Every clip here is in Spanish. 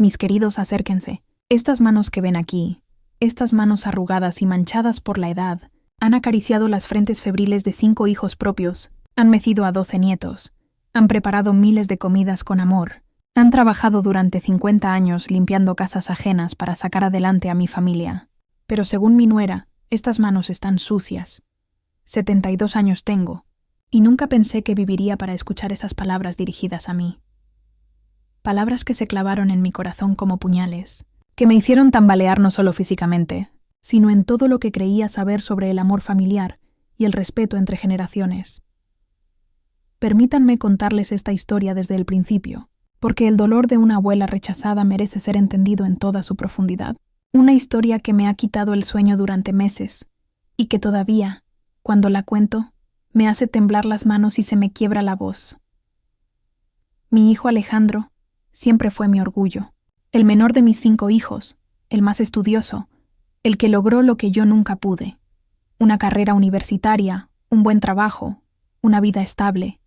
Mis queridos, acérquense. Estas manos que ven aquí, estas manos arrugadas y manchadas por la edad, han acariciado las frentes febriles de 5 hijos propios, han mecido a 12 nietos, han preparado miles de comidas con amor, han trabajado durante 50 años limpiando casas ajenas para sacar adelante a mi familia. Pero según mi nuera, estas manos están sucias. 72 años tengo, y nunca pensé que viviría para escuchar esas palabras dirigidas a mí. Palabras que se clavaron en mi corazón como puñales, que me hicieron tambalear no solo físicamente, sino en todo lo que creía saber sobre el amor familiar y el respeto entre generaciones. Permítanme contarles esta historia desde el principio, porque el dolor de una abuela rechazada merece ser entendido en toda su profundidad. Una historia que me ha quitado el sueño durante meses, y que todavía, cuando la cuento, me hace temblar las manos y se me quiebra la voz. Mi hijo Alejandro siempre fue mi orgullo, el menor de mis 5 hijos, el más estudioso, el que logró lo que yo nunca pude, una carrera universitaria, un buen trabajo, una vida estable.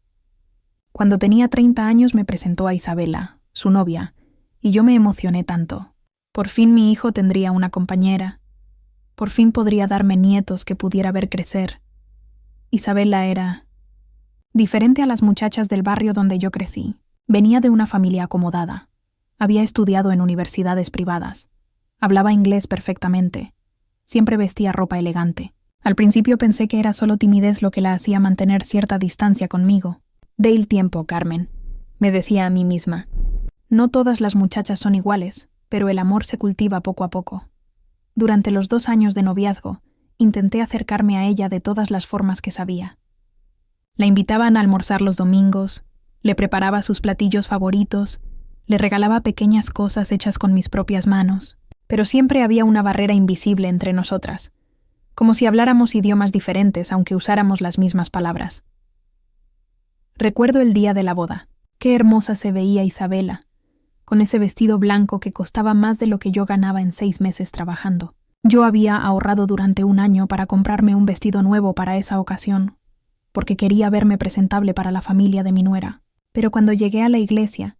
Cuando tenía 30 años me presentó a Isabela, su novia, y yo me emocioné tanto. Por fin mi hijo tendría una compañera. Por fin podría darme nietos que pudiera ver crecer. Isabela era diferente a las muchachas del barrio donde yo crecí. Venía de una familia acomodada. Había estudiado en universidades privadas. Hablaba inglés perfectamente. Siempre vestía ropa elegante. Al principio pensé que era solo timidez lo que la hacía mantener cierta distancia conmigo. «Dé el tiempo, Carmen», me decía a mí misma. No todas las muchachas son iguales, pero el amor se cultiva poco a poco. Durante los 2 años de noviazgo, intenté acercarme a ella de todas las formas que sabía. La invitaban a almorzar los domingos, le preparaba sus platillos favoritos, le regalaba pequeñas cosas hechas con mis propias manos, pero siempre había una barrera invisible entre nosotras, como si habláramos idiomas diferentes aunque usáramos las mismas palabras. Recuerdo el día de la boda. Qué hermosa se veía Isabela, con ese vestido blanco que costaba más de lo que yo ganaba en 6 meses trabajando. Yo había ahorrado durante 1 año para comprarme un vestido nuevo para esa ocasión, porque quería verme presentable para la familia de mi nuera. Pero cuando llegué a la iglesia,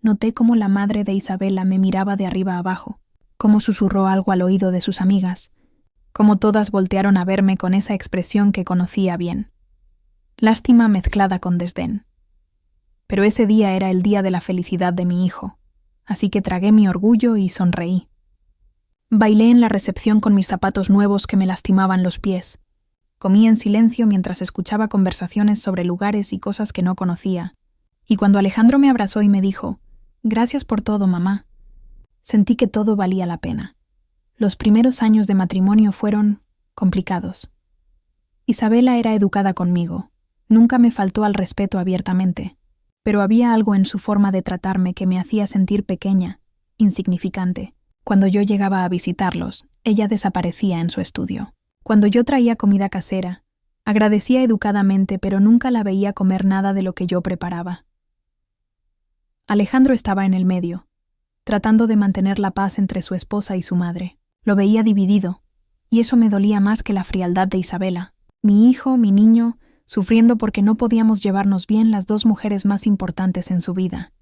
noté cómo la madre de Isabela me miraba de arriba a abajo, cómo susurró algo al oído de sus amigas, cómo todas voltearon a verme con esa expresión que conocía bien. Lástima mezclada con desdén. Pero ese día era el día de la felicidad de mi hijo, así que tragué mi orgullo y sonreí. Bailé en la recepción con mis zapatos nuevos que me lastimaban los pies. Comí en silencio mientras escuchaba conversaciones sobre lugares y cosas que no conocía. Y cuando Alejandro me abrazó y me dijo, «Gracias por todo, mamá», sentí que todo valía la pena. Los primeros años de matrimonio fueron complicados. Isabela era educada conmigo. Nunca me faltó al respeto abiertamente, pero había algo en su forma de tratarme que me hacía sentir pequeña, insignificante. Cuando yo llegaba a visitarlos, ella desaparecía en su estudio. Cuando yo traía comida casera, agradecía educadamente, pero nunca la veía comer nada de lo que yo preparaba. Alejandro estaba en el medio, tratando de mantener la paz entre su esposa y su madre. Lo veía dividido, y eso me dolía más que la frialdad de Isabela. Mi hijo, mi niño, sufriendo porque no podíamos llevarnos bien las 2 mujeres más importantes en su vida.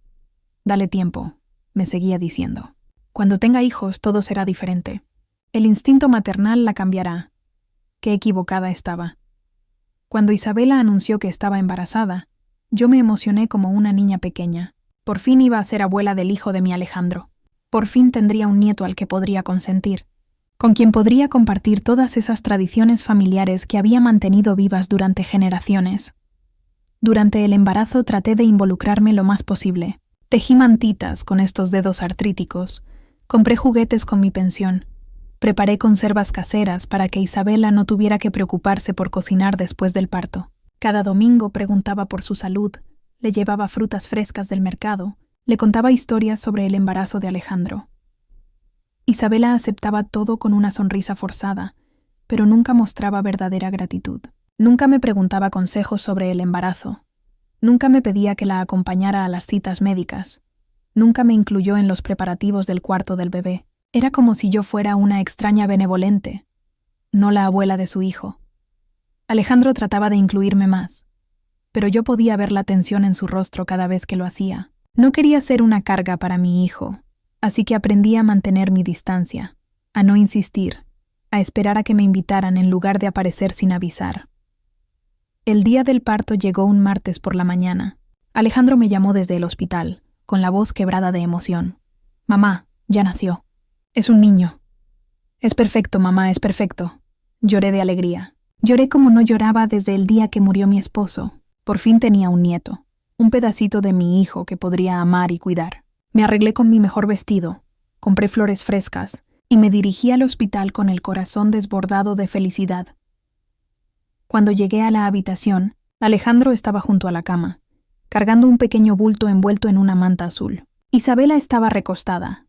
«Dale tiempo», me seguía diciendo. «Cuando tenga hijos todo será diferente. El instinto maternal la cambiará». Qué equivocada estaba. Cuando Isabela anunció que estaba embarazada, yo me emocioné como una niña pequeña. Por fin iba a ser abuela del hijo de mi Alejandro. Por fin tendría un nieto al que podría consentir, con quien podría compartir todas esas tradiciones familiares que había mantenido vivas durante generaciones. Durante el embarazo traté de involucrarme lo más posible. Tejí mantitas con estos dedos artríticos, compré juguetes con mi pensión, preparé conservas caseras para que Isabela no tuviera que preocuparse por cocinar después del parto. Cada domingo preguntaba por su salud, le llevaba frutas frescas del mercado, le contaba historias sobre el embarazo de Alejandro. Isabela aceptaba todo con una sonrisa forzada, pero nunca mostraba verdadera gratitud. Nunca me preguntaba consejos sobre el embarazo. Nunca me pedía que la acompañara a las citas médicas. Nunca me incluyó en los preparativos del cuarto del bebé. Era como si yo fuera una extraña benevolente, no la abuela de su hijo. Alejandro trataba de incluirme más, pero yo podía ver la tensión en su rostro cada vez que lo hacía. No quería ser una carga para mi hijo, así que aprendí a mantener mi distancia, a no insistir, a esperar a que me invitaran en lugar de aparecer sin avisar. El día del parto llegó un martes por la mañana. Alejandro me llamó desde el hospital, con la voz quebrada de emoción. «Mamá, ya nació. Es un niño». «Es perfecto, mamá, es perfecto». Lloré de alegría. Lloré como no lloraba desde el día que murió mi esposo. Por fin tenía un nieto, un pedacito de mi hijo que podría amar y cuidar. Me arreglé con mi mejor vestido, compré flores frescas y me dirigí al hospital con el corazón desbordado de felicidad. Cuando llegué a la habitación, Alejandro estaba junto a la cama, cargando un pequeño bulto envuelto en una manta azul. Isabela estaba recostada,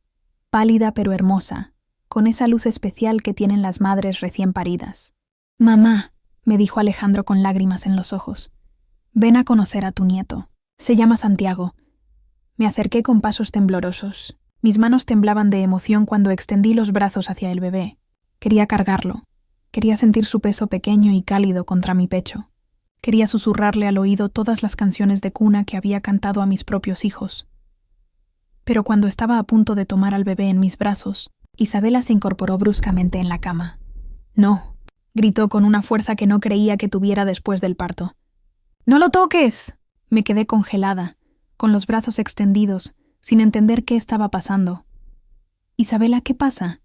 pálida pero hermosa, con esa luz especial que tienen las madres recién paridas. «Mamá», me dijo Alejandro con lágrimas en los ojos, «ven a conocer a tu nieto. Se llama Santiago». Me acerqué con pasos temblorosos. Mis manos temblaban de emoción cuando extendí los brazos hacia el bebé. Quería cargarlo. Quería sentir su peso pequeño y cálido contra mi pecho. Quería susurrarle al oído todas las canciones de cuna que había cantado a mis propios hijos. Pero cuando estaba a punto de tomar al bebé en mis brazos, Isabela se incorporó bruscamente en la cama. «No», gritó con una fuerza que no creía que tuviera después del parto. «¡No lo toques!». Me quedé congelada, con los brazos extendidos, sin entender qué estaba pasando. «Isabela, ¿qué pasa?»,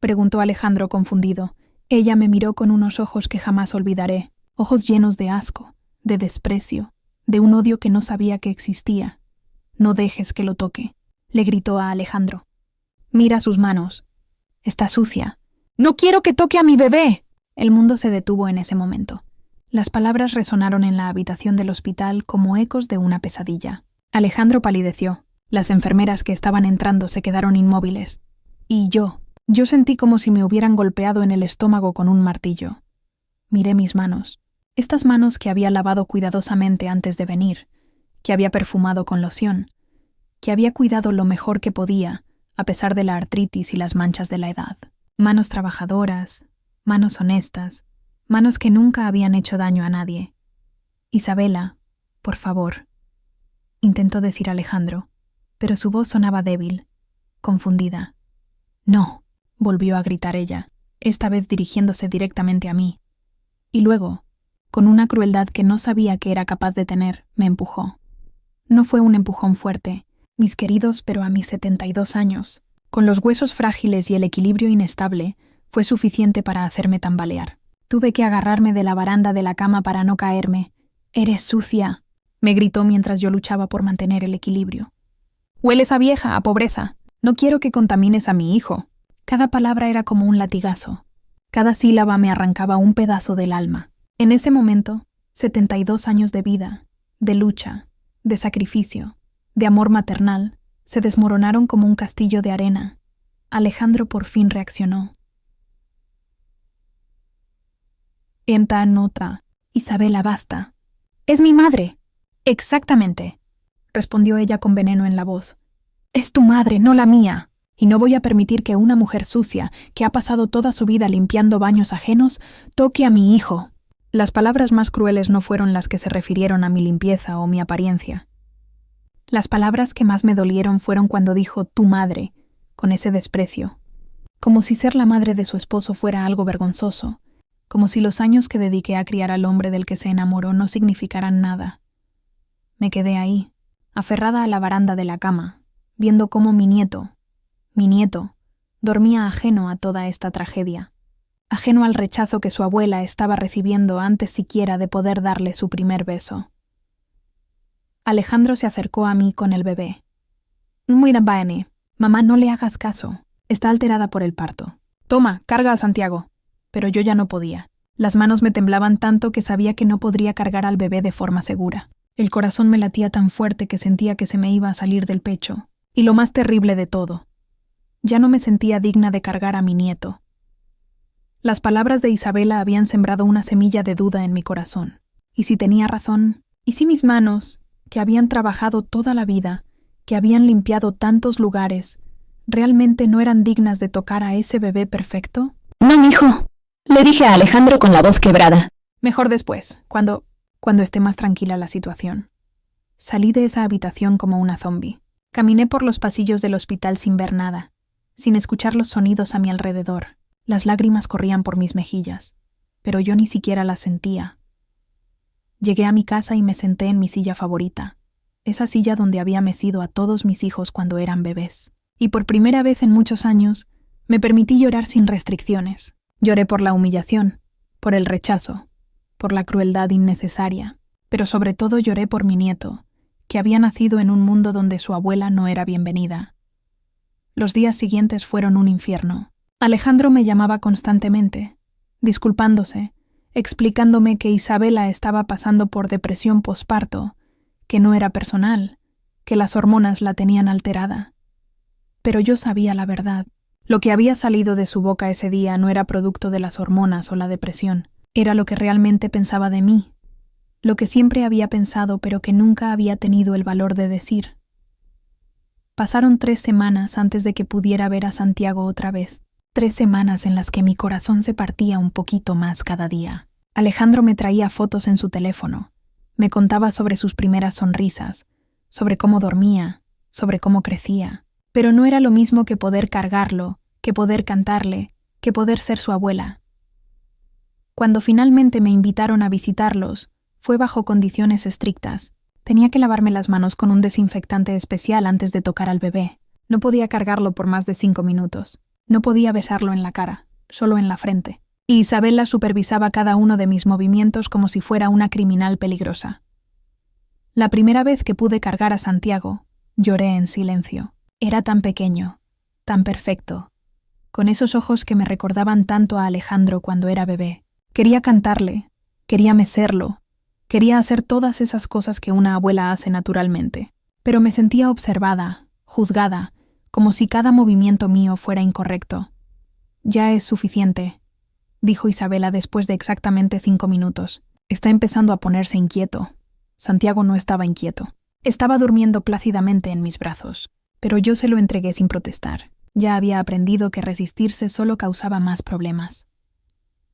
preguntó Alejandro confundido. Ella me miró con unos ojos que jamás olvidaré, ojos llenos de asco, de desprecio, de un odio que no sabía que existía. «No dejes que lo toque», le gritó a Alejandro. «Mira sus manos. Está sucia». «¡No quiero que toque a mi bebé!». El mundo se detuvo en ese momento. Las palabras resonaron en la habitación del hospital como ecos de una pesadilla. Alejandro palideció. Las enfermeras que estaban entrando se quedaron inmóviles. Y yo sentí como si me hubieran golpeado en el estómago con un martillo. Miré mis manos. Estas manos que había lavado cuidadosamente antes de venir, que había perfumado con loción, que había cuidado lo mejor que podía, a pesar de la artritis y las manchas de la edad. Manos trabajadoras, manos honestas, manos que nunca habían hecho daño a nadie. «Isabela, por favor», intentó decir Alejandro, pero su voz sonaba débil, confundida. «No», volvió a gritar ella, esta vez dirigiéndose directamente a mí. Y luego, con una crueldad que no sabía que era capaz de tener, me empujó. No fue un empujón fuerte, mis queridos, pero a mis 72 años, con los huesos frágiles y el equilibrio inestable, fue suficiente para hacerme tambalear. Tuve que agarrarme de la baranda de la cama para no caerme. «¡Eres sucia!», me gritó mientras yo luchaba por mantener el equilibrio. «Hueles a vieja, a pobreza. No quiero que contamines a mi hijo». Cada palabra era como un latigazo. Cada sílaba me arrancaba un pedazo del alma. En ese momento, 72 años de vida, de lucha, de sacrificio, de amor maternal, se desmoronaron como un castillo de arena. Alejandro por fin reaccionó. «Enta nota. Isabela, basta». «Es mi madre». «Exactamente», respondió ella con veneno en la voz. «Es tu madre, no la mía. Y no voy a permitir que una mujer sucia, que ha pasado toda su vida limpiando baños ajenos, toque a mi hijo». Las palabras más crueles no fueron las que se refirieron a mi limpieza o mi apariencia. Las palabras que más me dolieron fueron cuando dijo «tu madre», con ese desprecio. Como si ser la madre de su esposo fuera algo vergonzoso. Como si los años que dediqué a criar al hombre del que se enamoró no significaran nada. Me quedé ahí, aferrada a la baranda de la cama, viendo cómo mi nieto, dormía ajeno a toda esta tragedia, ajeno al rechazo que su abuela estaba recibiendo antes siquiera de poder darle su primer beso. Alejandro se acercó a mí con el bebé. «Mira, Baene, mamá, no le hagas caso. Está alterada por el parto. Toma, carga a Santiago». Pero yo ya no podía. Las manos me temblaban tanto que sabía que no podría cargar al bebé de forma segura. El corazón me latía tan fuerte que sentía que se me iba a salir del pecho. Y lo más terrible de todo, ya no me sentía digna de cargar a mi nieto. Las palabras de Isabela habían sembrado una semilla de duda en mi corazón. ¿Y si tenía razón? ¿Y si mis manos, que habían trabajado toda la vida, que habían limpiado tantos lugares, realmente no eran dignas de tocar a ese bebé perfecto? «No, mijo», le dije a Alejandro con la voz quebrada. «Mejor después, cuando esté más tranquila la situación». Salí de esa habitación como una zombi. Caminé por los pasillos del hospital sin ver nada, sin escuchar los sonidos a mi alrededor. Las lágrimas corrían por mis mejillas, pero yo ni siquiera las sentía. Llegué a mi casa y me senté en mi silla favorita, esa silla donde había mecido a todos mis hijos cuando eran bebés. Y por primera vez en muchos años, me permití llorar sin restricciones. Lloré por la humillación, por el rechazo, por la crueldad innecesaria, pero sobre todo lloré por mi nieto, que había nacido en un mundo donde su abuela no era bienvenida. Los días siguientes fueron un infierno. Alejandro me llamaba constantemente, disculpándose, explicándome que Isabela estaba pasando por depresión posparto, que no era personal, que las hormonas la tenían alterada. Pero yo sabía la verdad. Lo que había salido de su boca ese día no era producto de las hormonas o la depresión, era lo que realmente pensaba de mí, lo que siempre había pensado pero que nunca había tenido el valor de decir. Pasaron 3 semanas antes de que pudiera ver a Santiago otra vez. 3 semanas en las que mi corazón se partía un poquito más cada día. Alejandro me traía fotos en su teléfono. Me contaba sobre sus primeras sonrisas, sobre cómo dormía, sobre cómo crecía. Pero no era lo mismo que poder cargarlo, que poder cantarle, que poder ser su abuela. Cuando finalmente me invitaron a visitarlos, fue bajo condiciones estrictas. Tenía que lavarme las manos con un desinfectante especial antes de tocar al bebé. No podía cargarlo por más de 5 minutos. No podía besarlo en la cara, solo en la frente. Y Isabela supervisaba cada uno de mis movimientos como si fuera una criminal peligrosa. La primera vez que pude cargar a Santiago, lloré en silencio. Era tan pequeño, tan perfecto, con esos ojos que me recordaban tanto a Alejandro cuando era bebé. Quería cantarle, quería mecerlo, quería hacer todas esas cosas que una abuela hace naturalmente, pero me sentía observada, juzgada, como si cada movimiento mío fuera incorrecto. «Ya es suficiente», dijo Isabela después de exactamente 5 minutos. «Está empezando a ponerse inquieto». Santiago no estaba inquieto. Estaba durmiendo plácidamente en mis brazos, pero yo se lo entregué sin protestar. Ya había aprendido que resistirse solo causaba más problemas.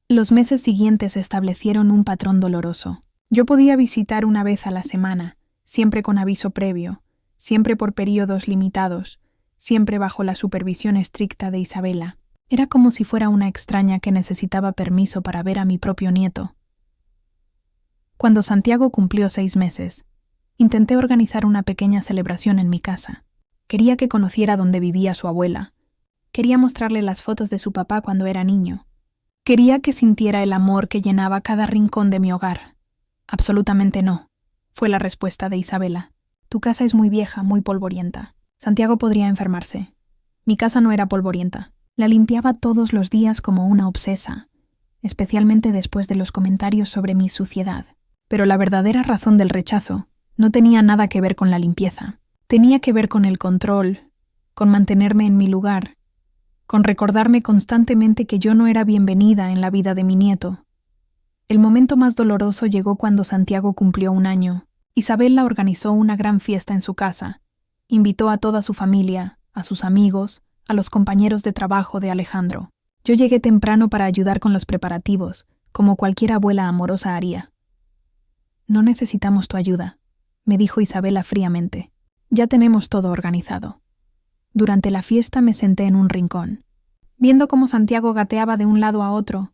Los meses siguientes establecieron un patrón doloroso. Yo podía visitar una vez a la semana, siempre con aviso previo, siempre por períodos limitados, siempre bajo la supervisión estricta de Isabela. Era como si fuera una extraña que necesitaba permiso para ver a mi propio nieto. Cuando Santiago cumplió 6 meses, intenté organizar una pequeña celebración en mi casa. Quería que conociera dónde vivía su abuela. Quería mostrarle las fotos de su papá cuando era niño. Quería que sintiera el amor que llenaba cada rincón de mi hogar. Absolutamente no, fue la respuesta de Isabela. Tu casa es muy vieja, muy polvorienta. Santiago podría enfermarse. Mi casa no era polvorienta. La limpiaba todos los días como una obsesa, especialmente después de los comentarios sobre mi suciedad. Pero la verdadera razón del rechazo no tenía nada que ver con la limpieza. Tenía que ver con el control, con mantenerme en mi lugar, con recordarme constantemente que yo no era bienvenida en la vida de mi nieto. El momento más doloroso llegó cuando Santiago cumplió 1 año. Isabela organizó una gran fiesta en su casa. Invitó a toda su familia, a sus amigos, a los compañeros de trabajo de Alejandro. Yo llegué temprano para ayudar con los preparativos, como cualquier abuela amorosa haría. «No necesitamos tu ayuda», me dijo Isabela fríamente. «Ya tenemos todo organizado». Durante la fiesta me senté en un rincón, viendo cómo Santiago gateaba de un lado a otro,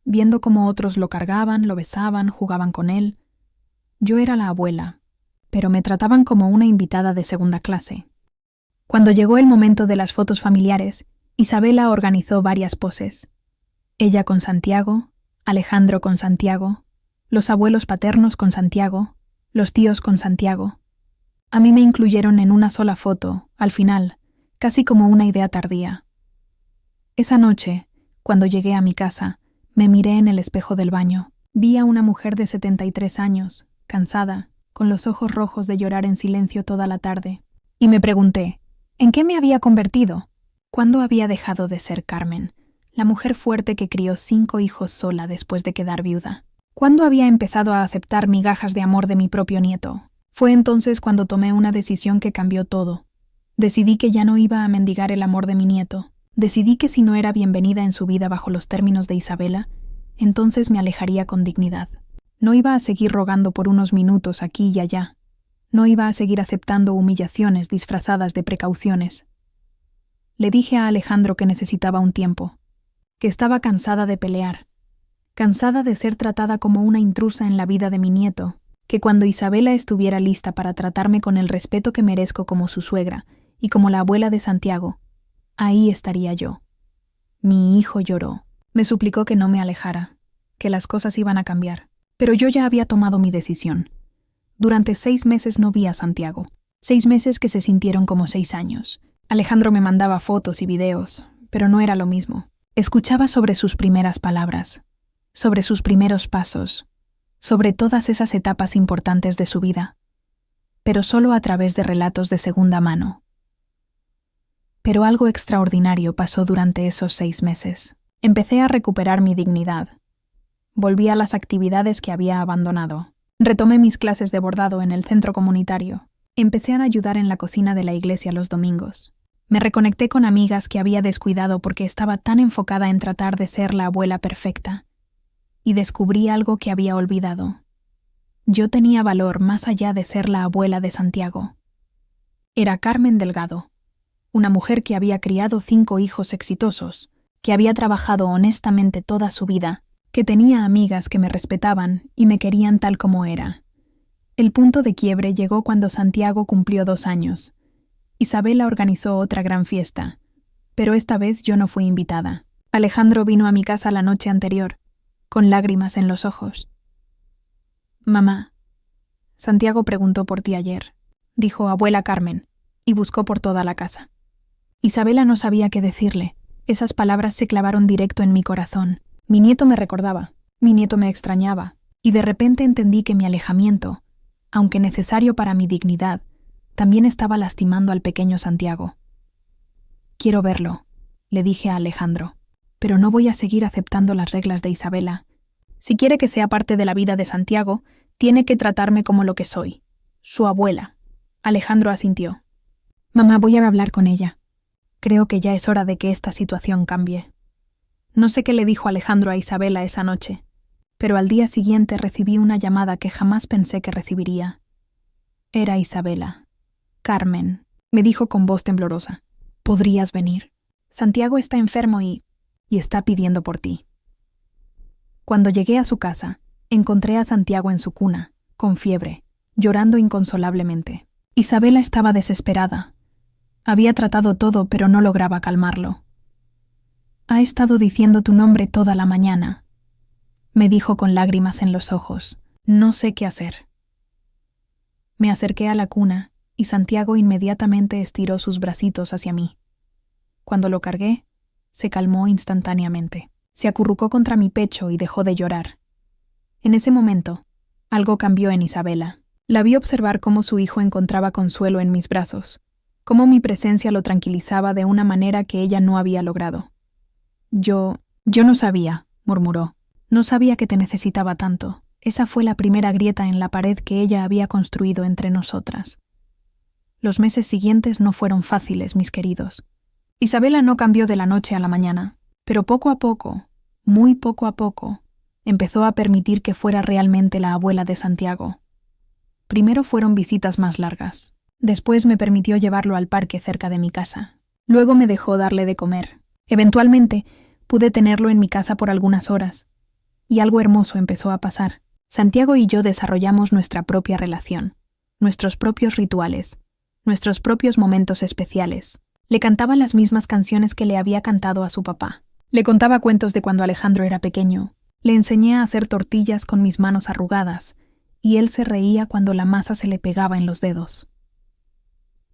viendo cómo otros lo cargaban, lo besaban, jugaban con él. Yo era la abuela, pero me trataban como una invitada de segunda clase. Cuando llegó el momento de las fotos familiares, Isabela organizó varias poses. Ella con Santiago, Alejandro con Santiago, los abuelos paternos con Santiago, los tíos con Santiago. A mí me incluyeron en una sola foto, al final, casi como una idea tardía. Esa noche, cuando llegué a mi casa, me miré en el espejo del baño. Vi a una mujer de 73 años, cansada, con los ojos rojos de llorar en silencio toda la tarde. Y me pregunté, ¿en qué me había convertido? ¿Cuándo había dejado de ser Carmen, la mujer fuerte que crió 5 hijos sola después de quedar viuda? ¿Cuándo había empezado a aceptar migajas de amor de mi propio nieto? Fue entonces cuando tomé una decisión que cambió todo. Decidí que ya no iba a mendigar el amor de mi nieto. Decidí que si no era bienvenida en su vida bajo los términos de Isabela, entonces me alejaría con dignidad. No iba a seguir rogando por unos minutos aquí y allá. No iba a seguir aceptando humillaciones disfrazadas de precauciones. Le dije a Alejandro que necesitaba un tiempo, que estaba cansada de pelear, cansada de ser tratada como una intrusa en la vida de mi nieto, que cuando Isabela estuviera lista para tratarme con el respeto que merezco como su suegra y como la abuela de Santiago, ahí estaría yo. Mi hijo lloró. Me suplicó que no me alejara, que las cosas iban a cambiar, pero yo ya había tomado mi decisión. Durante 6 meses no vi a Santiago, 6 meses que se sintieron como 6 años. Alejandro me mandaba fotos y videos, pero no era lo mismo. Escuchaba sobre sus primeras palabras, sobre sus primeros pasos, sobre todas esas etapas importantes de su vida, pero solo a través de relatos de segunda mano. Pero algo extraordinario pasó durante esos 6 meses. Empecé a recuperar mi dignidad. Volví a las actividades que había abandonado. Retomé mis clases de bordado en el centro comunitario. Empecé a ayudar en la cocina de la iglesia los domingos. Me reconecté con amigas que había descuidado porque estaba tan enfocada en tratar de ser la abuela perfecta. Y descubrí algo que había olvidado. Yo tenía valor más allá de ser la abuela de Santiago. Era Carmen Delgado, una mujer que había criado 5 hijos exitosos, que había trabajado honestamente toda su vida, que tenía amigas que me respetaban y me querían tal como era. El punto de quiebre llegó cuando Santiago cumplió 2 años. Isabela organizó otra gran fiesta, pero esta vez yo no fui invitada. Alejandro vino a mi casa la noche anterior, con lágrimas en los ojos. «Mamá, Santiago preguntó por ti ayer», dijo abuela Carmen, y buscó por toda la casa. Isabela no sabía qué decirle. Esas palabras se clavaron directo en mi corazón. Mi nieto me recordaba, mi nieto me extrañaba, y de repente entendí que mi alejamiento, aunque necesario para mi dignidad, también estaba lastimando al pequeño Santiago. «Quiero verlo», le dije a Alejandro, «pero no voy a seguir aceptando las reglas de Isabela. Si quiere que sea parte de la vida de Santiago, tiene que tratarme como lo que soy, su abuela». Alejandro asintió. «Mamá, voy a hablar con ella. Creo que ya es hora de que esta situación cambie». No sé qué le dijo Alejandro a Isabela esa noche, pero al día siguiente recibí una llamada que jamás pensé que recibiría. Era Isabela. «Carmen», me dijo con voz temblorosa, «¿podrías venir? Santiago está enfermo y está pidiendo por ti». Cuando llegué a su casa, encontré a Santiago en su cuna, con fiebre, llorando inconsolablemente. Isabela estaba desesperada. Había tratado todo, pero no lograba calmarlo. «Ha estado diciendo tu nombre toda la mañana», me dijo con lágrimas en los ojos. «No sé qué hacer». Me acerqué a la cuna y Santiago inmediatamente estiró sus bracitos hacia mí. Cuando lo cargué, se calmó instantáneamente. Se acurrucó contra mi pecho y dejó de llorar. En ese momento, algo cambió en Isabela. La vi observar cómo su hijo encontraba consuelo en mis brazos, cómo mi presencia lo tranquilizaba de una manera que ella no había logrado. Yo no sabía», murmuró. «No sabía que te necesitaba tanto. Esa fue la primera grieta en la pared que ella había construido entre nosotras». Los meses siguientes no fueron fáciles, mis queridos. Isabela no cambió de la noche a la mañana, pero poco a poco, muy poco a poco, empezó a permitir que fuera realmente la abuela de Santiago. Primero fueron visitas más largas. Después me permitió llevarlo al parque cerca de mi casa. Luego me dejó darle de comer. Eventualmente, pude tenerlo en mi casa por algunas horas. Y algo hermoso empezó a pasar. Santiago y yo desarrollamos nuestra propia relación, nuestros propios rituales, nuestros propios momentos especiales. Le cantaba las mismas canciones que le había cantado a su papá. Le contaba cuentos de cuando Alejandro era pequeño. Le enseñé a hacer tortillas con mis manos arrugadas, y él se reía cuando la masa se le pegaba en los dedos.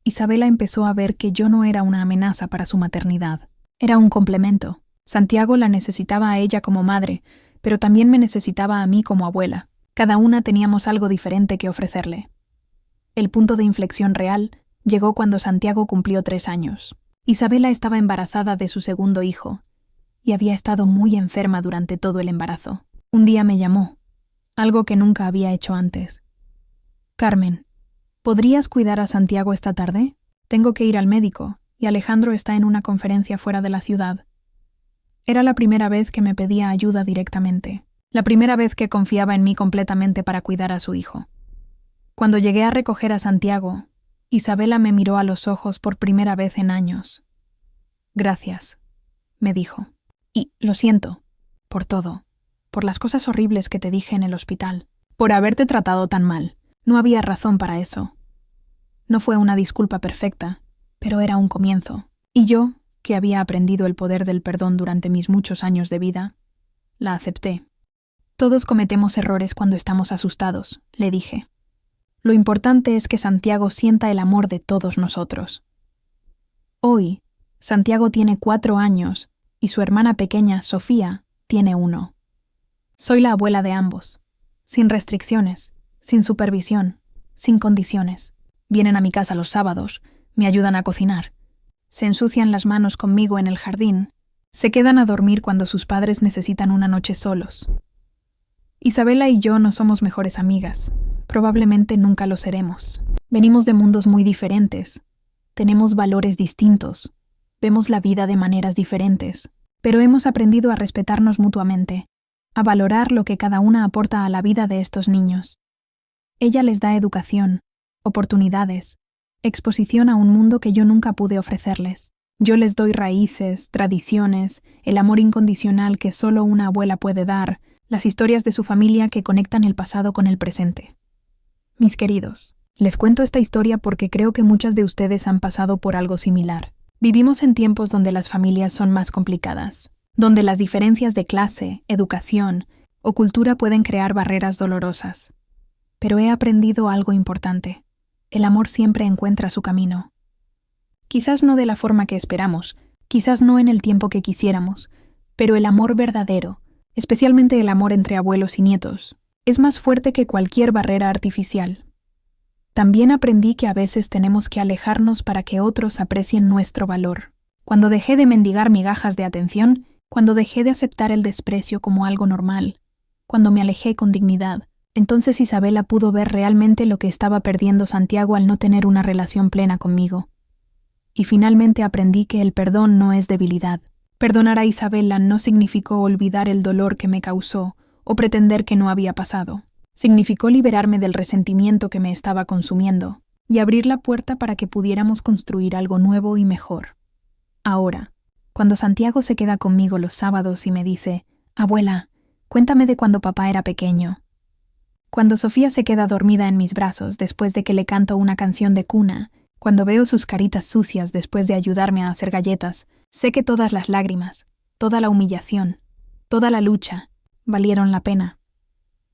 Isabela empezó a ver que yo no era una amenaza para su maternidad. Era un complemento. Santiago la necesitaba a ella como madre, pero también me necesitaba a mí como abuela. Cada una teníamos algo diferente que ofrecerle. El punto de inflexión real llegó cuando Santiago cumplió 3 años. Isabela estaba embarazada de su segundo hijo y había estado muy enferma durante todo el embarazo. Un día me llamó, algo que nunca había hecho antes. «Carmen, ¿podrías cuidar a Santiago esta tarde? Tengo que ir al médico y Alejandro está en una conferencia fuera de la ciudad». Era la primera vez que me pedía ayuda directamente, la primera vez que confiaba en mí completamente para cuidar a su hijo. Cuando llegué a recoger a Santiago, Isabela me miró a los ojos por primera vez en años. «Gracias», me dijo. «Y lo siento, por todo, por las cosas horribles que te dije en el hospital, por haberte tratado tan mal. No había razón para eso. No fue una disculpa perfecta, pero era un comienzo. Y yo, que había aprendido el poder del perdón durante mis muchos años de vida, la acepté. Todos cometemos errores cuando estamos asustados», le dije. «Lo importante es que Santiago sienta el amor de todos nosotros». Hoy, Santiago tiene 4 años y su hermana pequeña, Sofía, tiene 1. Soy la abuela de ambos, sin restricciones, sin supervisión, sin condiciones. Vienen a mi casa los sábados, me ayudan a cocinar, se ensucian las manos conmigo en el jardín, se quedan a dormir cuando sus padres necesitan una noche solos. Isabela y yo no somos mejores amigas, probablemente nunca lo seremos. Venimos de mundos muy diferentes, tenemos valores distintos, vemos la vida de maneras diferentes, pero hemos aprendido a respetarnos mutuamente, a valorar lo que cada una aporta a la vida de estos niños. Ella les da educación, oportunidades, exposición a un mundo que yo nunca pude ofrecerles. Yo les doy raíces, tradiciones, el amor incondicional que solo una abuela puede dar, las historias de su familia que conectan el pasado con el presente. Mis queridos, les cuento esta historia porque creo que muchas de ustedes han pasado por algo similar. Vivimos en tiempos donde las familias son más complicadas, donde las diferencias de clase, educación o cultura pueden crear barreras dolorosas. Pero he aprendido algo importante. El amor siempre encuentra su camino. Quizás no de la forma que esperamos, quizás no en el tiempo que quisiéramos, pero el amor verdadero, especialmente el amor entre abuelos y nietos, es más fuerte que cualquier barrera artificial. También aprendí que a veces tenemos que alejarnos para que otros aprecien nuestro valor. Cuando dejé de mendigar migajas de atención, cuando dejé de aceptar el desprecio como algo normal, cuando me alejé con dignidad, entonces Isabela pudo ver realmente lo que estaba perdiendo Santiago al no tener una relación plena conmigo. Y finalmente aprendí que el perdón no es debilidad. Perdonar a Isabela no significó olvidar el dolor que me causó o pretender que no había pasado. Significó liberarme del resentimiento que me estaba consumiendo y abrir la puerta para que pudiéramos construir algo nuevo y mejor. Ahora, cuando Santiago se queda conmigo los sábados y me dice: «Abuela, cuéntame de cuando papá era pequeño». Cuando Sofía se queda dormida en mis brazos después de que le canto una canción de cuna, cuando veo sus caritas sucias después de ayudarme a hacer galletas, sé que todas las lágrimas, toda la humillación, toda la lucha, valieron la pena.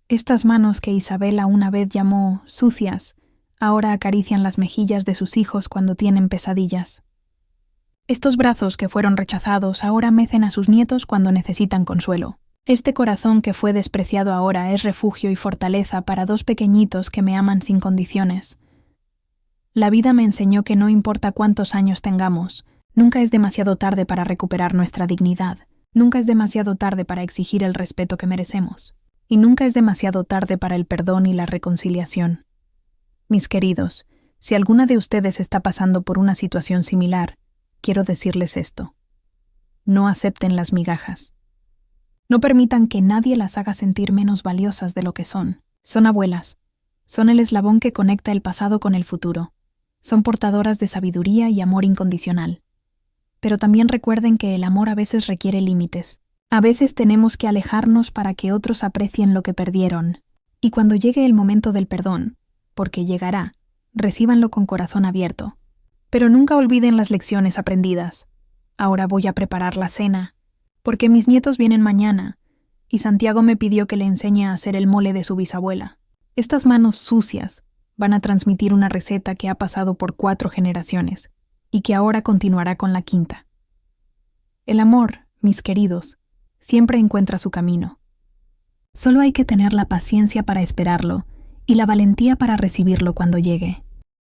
Estas manos que Isabela una vez llamó sucias, ahora acarician las mejillas de sus hijos cuando tienen pesadillas. Estos brazos que fueron rechazados ahora mecen a sus nietos cuando necesitan consuelo. Este corazón que fue despreciado ahora es refugio y fortaleza para 2 pequeñitos que me aman sin condiciones. La vida me enseñó que no importa cuántos años tengamos, nunca es demasiado tarde para recuperar nuestra dignidad, nunca es demasiado tarde para exigir el respeto que merecemos, y nunca es demasiado tarde para el perdón y la reconciliación. Mis queridos, si alguna de ustedes está pasando por una situación similar, quiero decirles esto: no acepten las migajas. No permitan que nadie las haga sentir menos valiosas de lo que son. Son abuelas. Son el eslabón que conecta el pasado con el futuro. Son portadoras de sabiduría y amor incondicional. Pero también recuerden que el amor a veces requiere límites. A veces tenemos que alejarnos para que otros aprecien lo que perdieron. Y cuando llegue el momento del perdón, porque llegará, recíbanlo con corazón abierto. Pero nunca olviden las lecciones aprendidas. Ahora voy a preparar la cena, porque mis nietos vienen mañana, y Santiago me pidió que le enseñe a hacer el mole de su bisabuela. Estas manos sucias van a transmitir una receta que ha pasado por 4 generaciones, y que ahora continuará con la 5ª. El amor, mis queridos, siempre encuentra su camino. Solo hay que tener la paciencia para esperarlo, y la valentía para recibirlo cuando llegue.